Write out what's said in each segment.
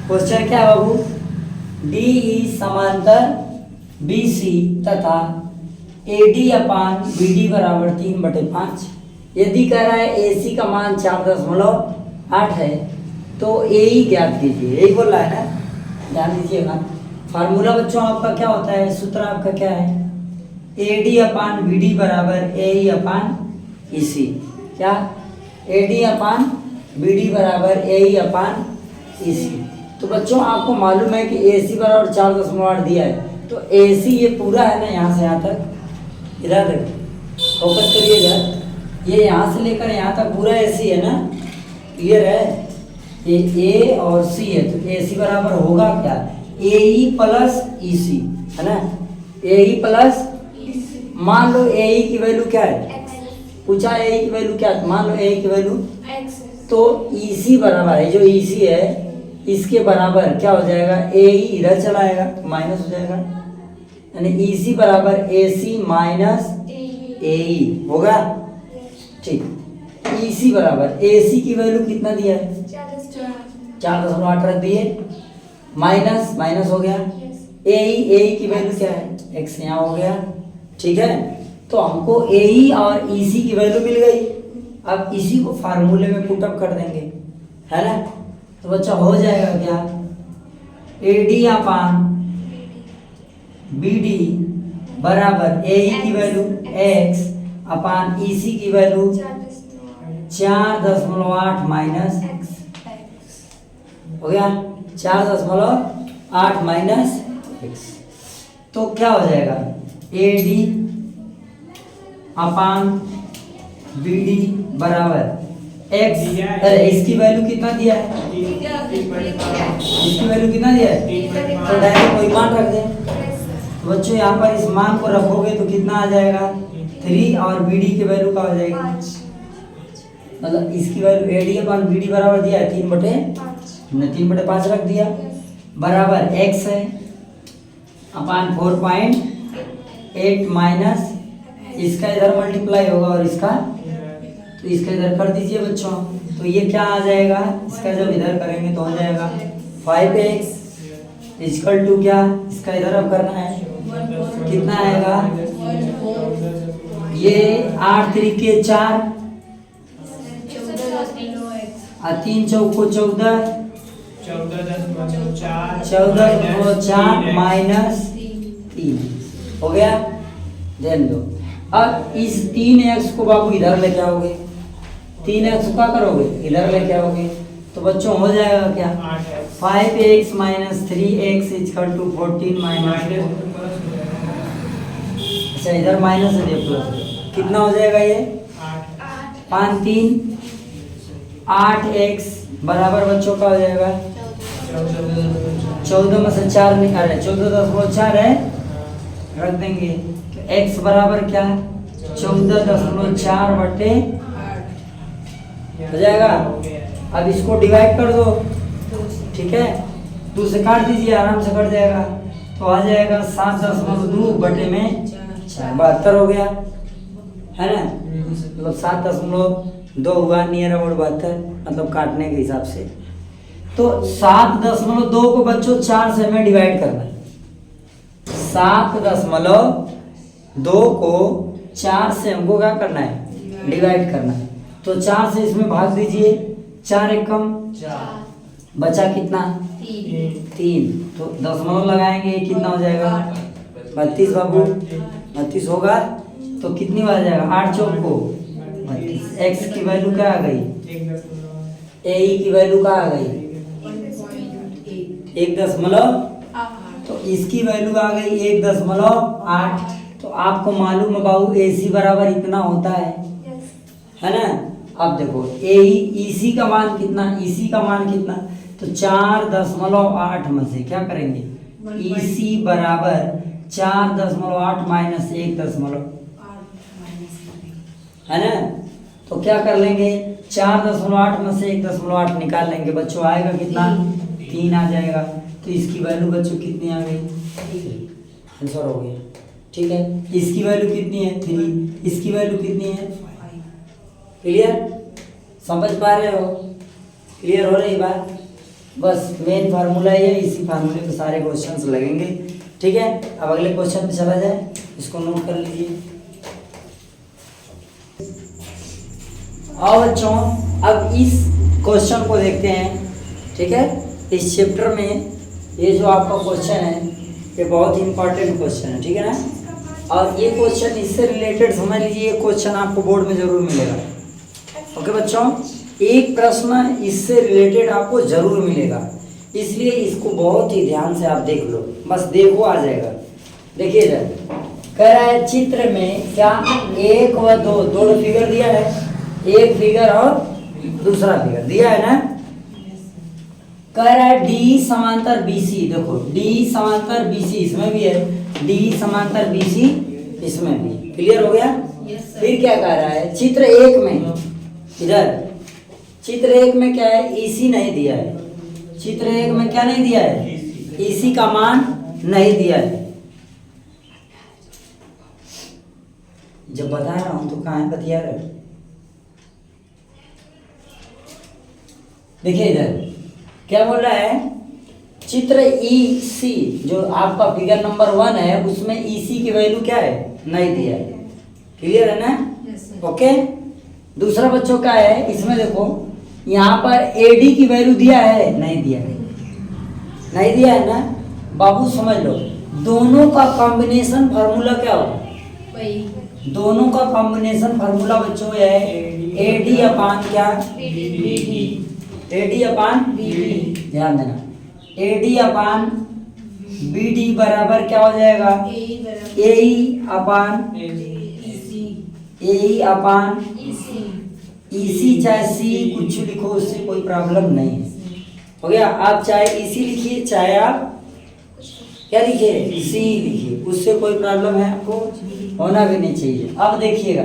Question क्या है बाबू, D E समांतर बी सी तथा A D upon B D बराबर 3/5। यदि कह रहा है ए सी का मान 4.8 है तो ए ई ज्ञात कीजिए, यही बोल रहा है ना, ध्यान दीजिएगा। फार्मूला बच्चों आपका क्या होता है, सूत्र आपका क्या है, A D upon B D बराबर A E upon E C. क्या, A D upon B D बराबर ए ई अपान ई सी। तो बच्चों आपको मालूम है कि ए सी बराबर 4.8 दिया है, तो ए सी ये पूरा है ना, यहाँ से यहाँ तक, इधर फोकस करिएगा, ये यहाँ से लेकर यहाँ तक पूरा ए सी है ना, क्लियर है। ये ए और सी है तो ए सी बराबर होगा क्या, ए ई प्लस ई सी है ना, ए ई प्लस, मान लो ए ई की वैल्यू क्या है, पूछा ए ई की वैल्यू क्या है, मान लो ए ई की वैल्यू, तो ई सी बराबर है, जो ई सी है इसके बराबर क्या हो जाएगा, ए ई इधर चला आएगा माइनस हो जाएगा, यानी ई सी बराबर ए सी माइनस ए ई होगा। ठीक, ई सी बराबर ए सी की वैल्यू कितना दिया है, 4.8 रख दिए, माइनस माइनस हो गया, ए ई की वैल्यू क्या है, एक्स यहाँ हो गया। ठीक है, तो हमको ए ई और ई सी की वैल्यू मिल गई। अब इसी को फार्मूले में पुटअप कर देंगे, है ना, तो बच्चा हो जाएगा क्या, A D upon B D बराबर ए ई की वैल्यू एक्स अपान ई सी की वैल्यू 4.8 माइनस हो गया, 4.8 माइनस एक्स। तो क्या हो जाएगा, A D upon B D बराबर एक्स, अरे इसकी वैल्यू कितना दिया है, इसकी वैल्यू कितना दिया है, तो डायरेक्ट कोई मान रख दें। तो बच्चों यहाँ पर इस मान को रखोगे तो कितना आ जाएगा, 3 और बी डी की वैल्यू क्या हो जाएगी, मतलब इसकी value A D upon B D बराबर दिया है 3/5 रख दिया, बराबर एक्स है अपान 4.8 माइनस इसका इधर मल्टीप्लाई होगा और इसका, तो इसका इधर कर दीजिए बच्चों, तो ये क्या आ जाएगा, इसका जब इधर करेंगे तो हो जाएगा 5x इक्वल टू क्या, इसका इधर अब करना है, कितना आएगा, ये 8 3 4 और 3 चौको 14 माइनस 3 हो गया। ध्यान दो, अब इस 3x को बाबू इधर लेके आओगे, 3x क्या करोगे, इधर लेके आओगे, तो बच्चों हो जाएगा क्या, 5x minus 3x equal to 14 minus, अच्छा इधर माइनस है प्लस, कितना हो जाएगा ये 5 3 8x बराबर बच्चों का हो जाएगा 14 में से 4 निकाल, 14.4 है रख देंगे, तो x बराबर क्या, 14.4 बटे हो जाएगा। अब इसको डिवाइड कर दो, ठीक है, 2 से काट दीजिए, आराम से कट जाएगा, तो आ जाएगा 7.2 बटे में 72 हो गया, है ना, मतलब 7.2 हुआ, नियर अबाउट 72, मतलब काटने के हिसाब से। तो 7.2 को बच्चों 4 से हमें डिवाइड करना है, 7.2 को 4 से हमको क्या करना है, डिवाइड करना है, तो 4 से इसमें भाग दीजिए, 4 एकम 4, बचा कितना 3, तो दशमलव लगाएंगे, कितना हो जाएगा 32 बाबू, 32 होगा, तो कितनी बार जाएगा, 8 चौको 32, एक्स की वैल्यू क्या आ गई, ए ई की वैल्यू क्या आ गई 1.8, तो इसकी वैल्यू आ गई 1.8। तो आपको मालूम है बाबू ए सी बराबर इतना होता है ना। अब देखो ए ई सी का मान कितना, ई सी का मान कितना, तो 4.8 में से क्या करेंगे, ई सी बराबर 4.8 माइनस 1.8 है ना, तो क्या कर लेंगे, 4.8 में से 1.8 निकाल लेंगे बच्चों, आएगा कितना 3 आ जाएगा, तो इसकी वैल्यू बच्चों कितनी आ गई, आंसर हो गया। ठीक है, इसकी वैल्यू कितनी है 3, इसकी वैल्यू कितनी है, क्लियर, समझ पा रहे हो, क्लियर हो रही बात, बस मेन फार्मूला ये, इसी फार्मूले पे सारे क्वेश्चंस लगेंगे। ठीक है, अब अगले क्वेश्चन पे चला जाए, इसको नोट कर लीजिए। और बच्चों अब इस क्वेश्चन को देखते हैं। ठीक है, इस चैप्टर में ये जो आपका क्वेश्चन है ये बहुत ही इंपॉर्टेंट क्वेश्चन है। ठीक है ना, और ये क्वेश्चन इससे रिलेटेड समझ लीजिए, ये क्वेश्चन आपको बोर्ड में जरूर मिलेगा। ओके बच्चों, एक प्रश्न इससे रिलेटेड आपको जरूर मिलेगा, इसलिए इसको बहुत ही ध्यान से आप देख लो। बस देखो, आ जाएगा। देखिए जरा, कह रहा है चित्र में क्या 1 व 2 दोनों फिगर दिया है, एक फिगर और दूसरा फिगर दिया है ना। कह रहा है डी समांतर बीसी, देखो डी समांतर बीसी इसमें भी है, डी समांतर बीसी इसमें भी। क्लियर हो गया? फिर क्या कह रहा है, चित्र 1 में, इधर चित्र 1 में क्या है, ईसी नहीं दिया है। चित्र 1 में क्या नहीं दिया है, ईसी का मान नहीं दिया है। जब बता रहा हूं तो कहां बतिया रहे। देखिए इधर क्या बोल रहा है, चित्र ईसी जो आपका फिगर नंबर 1 है उसमें ईसी की वैल्यू क्या है, नहीं दिया है। क्लियर है ना? ओके, दूसरा बच्चों का है, इसमें देखो यहाँ पर एडी की वैल्यू दिया है, नहीं दिया है, नहीं दिया है ना। बाबू समझ लो, दोनों का कॉम्बिनेशन फार्मूला क्या होगा, दोनों का कॉम्बिनेशन फार्मूला बच्चों है एडी अपान क्या, एडी अपान बीडी। ध्यान देना, एडी अपान बीडी बराबर क्या हो जाएगा, एई अपान एई अपान ईसी, चाहे सी कुछ लिखो, उससे कोई प्रॉब्लम नहीं है। हो गया? आप चाहे ईसी लिखिए, चाहे आप क्या लिखिए, सी लिखिए, उससे कोई प्रॉब्लम है आपको होना भी नहीं चाहिए। अब देखिएगा,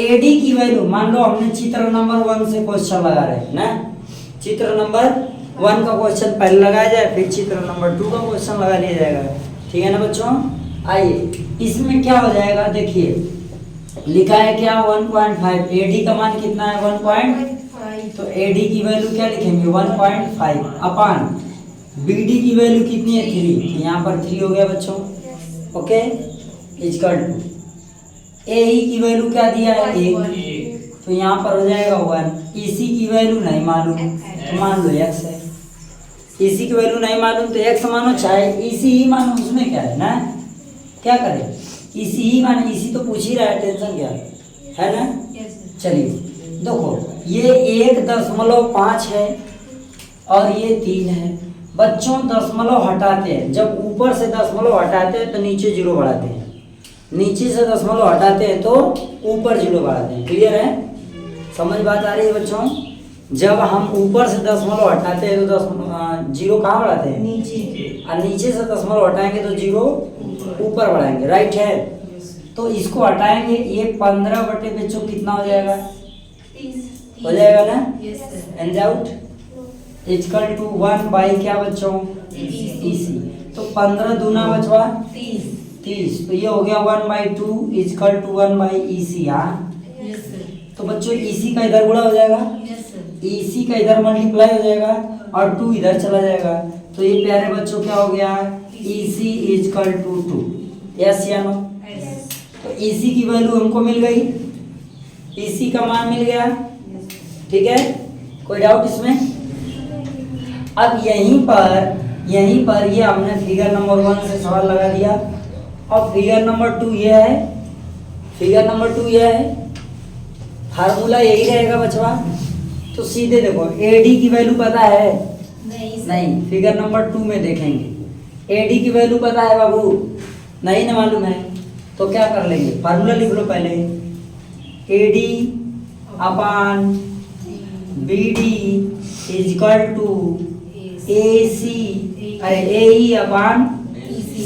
एडी की वैल्यू, मान लो हमने चित्र नंबर 1 से क्वेश्चन लगा रहे हैं ना, चित्र नंबर 1 का क्वेश्चन पहले लगाया जाए, फिर चित्र नंबर 2 का क्वेश्चन लगा लिया जाएगा। ठीक है ना बच्चों? आइए, इसमें क्या हो जाएगा, देखिए लिखा है क्या 1.5, एडी का मान कितना है 1.5, तो एडी की वैल्यू क्या लिखेंगे 1.5 अपान बीडी की वैल्यू कितनी है 3, तो यहाँ पर 3 हो गया बच्चों। ओके, इक्वल टू एई की वैल्यू क्या दिया है 1, तो यहाँ पर हो जाएगा 1। ईसी की वैल्यू नहीं मालूम तो मान लो x है, ईसी की वैल्यू नहीं मालूम तो x मानो, चाहे ईसी ही मानो, उसमें क्या है ना, क्या करें, इसी ही माने, इसी तो पूछ ही रहा है, टेंशन क्या है ना। चलिए देखो, ये 1.5 है और ये 3 है। बच्चों दशमलव हटाते हैं, जब ऊपर से दशमलव हटाते हैं तो नीचे 0 बढ़ाते हैं, नीचे से दशमलव हटाते हैं तो ऊपर 0 बढ़ाते हैं। क्लियर है? समझ बात आ रही है बच्चों? जब हम ऊपर से दशमलव हटाते हैं तो 0 कहाँ बढ़ाते हैं, नीचे, और नीचे से दशमलव हटाएंगे तो 0 ऊपर बढ़ाएंगे। राइट है? तो इसको हटाएंगे, ये 15 बटे बच्चों कितना हो जाएगा, 30 हो जाएगा ना। And out equal to 1 by क्या बच्चों, ईसी, तो 15 दूना बचवा 30, तो ये हो गया 1/2 इक्वल टू 1 बाई ईसी। हाँ, तो बच्चों ईसी का इधर गुणा हो जाएगा, ईसी का इधर मल्टीप्लाई हो जाएगा और 2 इधर चला जाएगा, तो ये प्यारे बच्चों क्या हो गया, ईसी इक्वल टू 2। यस या नो? तो ईसी की वैल्यू हमको मिल गई, ईसी का मान मिल गया। ठीक है, कोई डाउट इसमें? अब यहीं पर ये हमने फिगर नंबर 1 से सवाल लगा दिया। अब फिगर नंबर 2 ये है, फिगर नंबर 2 ये है, फार्मूला यही रहेगा बचवा। तो सीधे देखो, एडी की वैल्यू पता है, नहीं, फिगर नंबर 2 में देखेंगे। एडी की वैल्यू पता है बाबू, नहीं ना मालूम है, तो क्या कर लेंगे, फार्मूला लिख लो पहले, AD upon BD equal to AC AE upon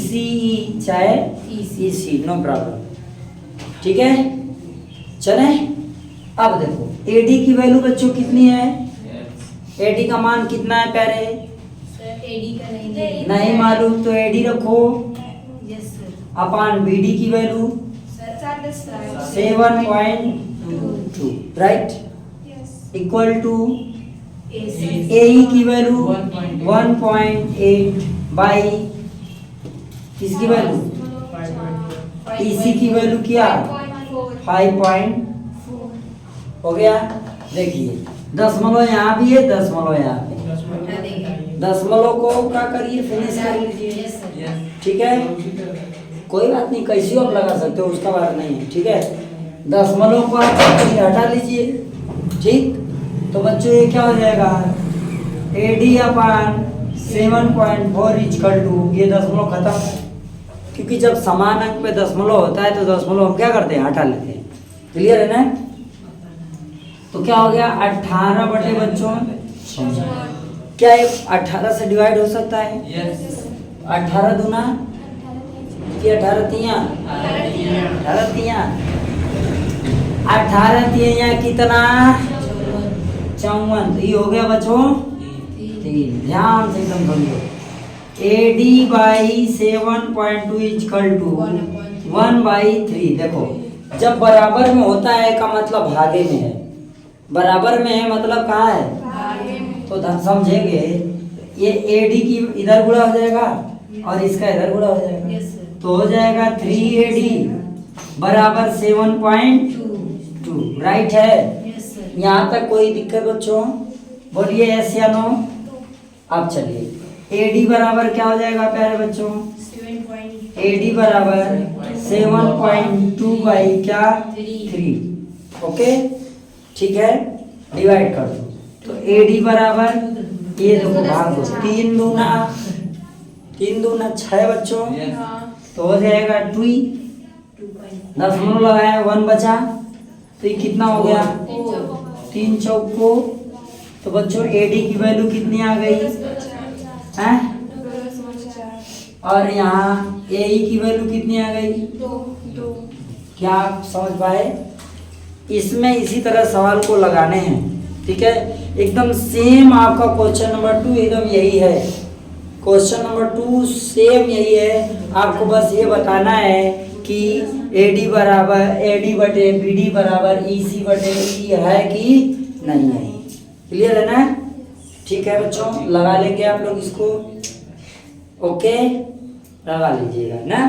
CE चाहे ईसी, नो प्रॉब्लम। ठीक है, चले। अब देखो एडी की वैल्यू बच्चों कितनी है, एडी का मान कितना है प्यारे, एडी का नहीं मालूम तो एडी रखो अपान बीडी की value 7.2 right, equal to AE की वैल्यू 1.8 बाई किसकी वैल्यू EC की वैल्यू क्या 5. हो गया। देखिए दशमलव यहाँ भी है, दशमलव यहाँ पे, दशमलव को क्या करिए फिनिश कर लीजिए। ठीक है, कोई बात नहीं, कैसी आप लगा सकते हो, उसका बात नहीं है। ठीक है, दशमलव को आप हटा लीजिए। ठीक, तो बच्चों ये क्या हो जाएगा AD/7.4 इक्वल टू, ये दशमलव खत्म, क्योंकि जब समान अंक पे दशमलव होता है तो दशमलव हम क्या करते हैं, हटा लेते हैं। क्लियर है ना? तो क्या हो गया 18 बटे बच्चों, क्या ये 18 से डिवाइड हो सकता है? 18 दूना कि 18 तिया, 18 तिया कितना 54। तो ये हो गया बच्चों 3। ध्यान से एकदम समझो, AD/7.2 इक्वल टू 1/3। देखो जब बराबर में होता है का मतलब भागे में है, बराबर में है मतलब कहाँ है, तो समझेंगे ये AD की इधर गुणा हो जाएगा और इसका इधर गुणा हो जाएगा, तो हो जाएगा 3AD बराबर 7.2। राइट है? यहाँ तक कोई दिक्कत बच्चों? बोलिए यस या नो। अब चलिए AD बराबर क्या हो जाएगा प्यारे बच्चों? AD बराबर 7.2 बाई क्या 3। ओके ठीक है, डिवाइड कर दो। तो AD बराबर ये देखो भाग दो, 3 दूना 6 बच्चों, तो हो जाएगा 2। दशमलव लगाया 1 बचा, तो ये कितना हो गया 3 चौको। तो बच्चों AD की वैल्यू कितनी आ गई हैं? और यहाँ AE की वैल्यू कितनी आ गई? 2। क्या आप समझ पाए? इसमें इसी तरह सवाल को लगाने हैं। ठीक है, एकदम सेम आपका क्वेश्चन नंबर 2 एकदम यही है। क्वेश्चन नंबर 2 सेम यही है। आपको बस ये बताना है कि AD बटे BD बराबर EC बटे E है कि नहीं है। क्लियर है ना? ठीक है बच्चों, लगा लेंगे आप लोग इसको। ओके, लगा लीजिएगा ना।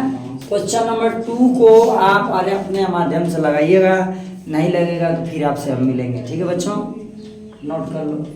क्वेश्चन नंबर 2 को आप अपने माध्यम से लगाइएगा, नहीं लगेगा तो फिर आपसे हम मिलेंगे। ठीक है बच्चों, नोट कर लो।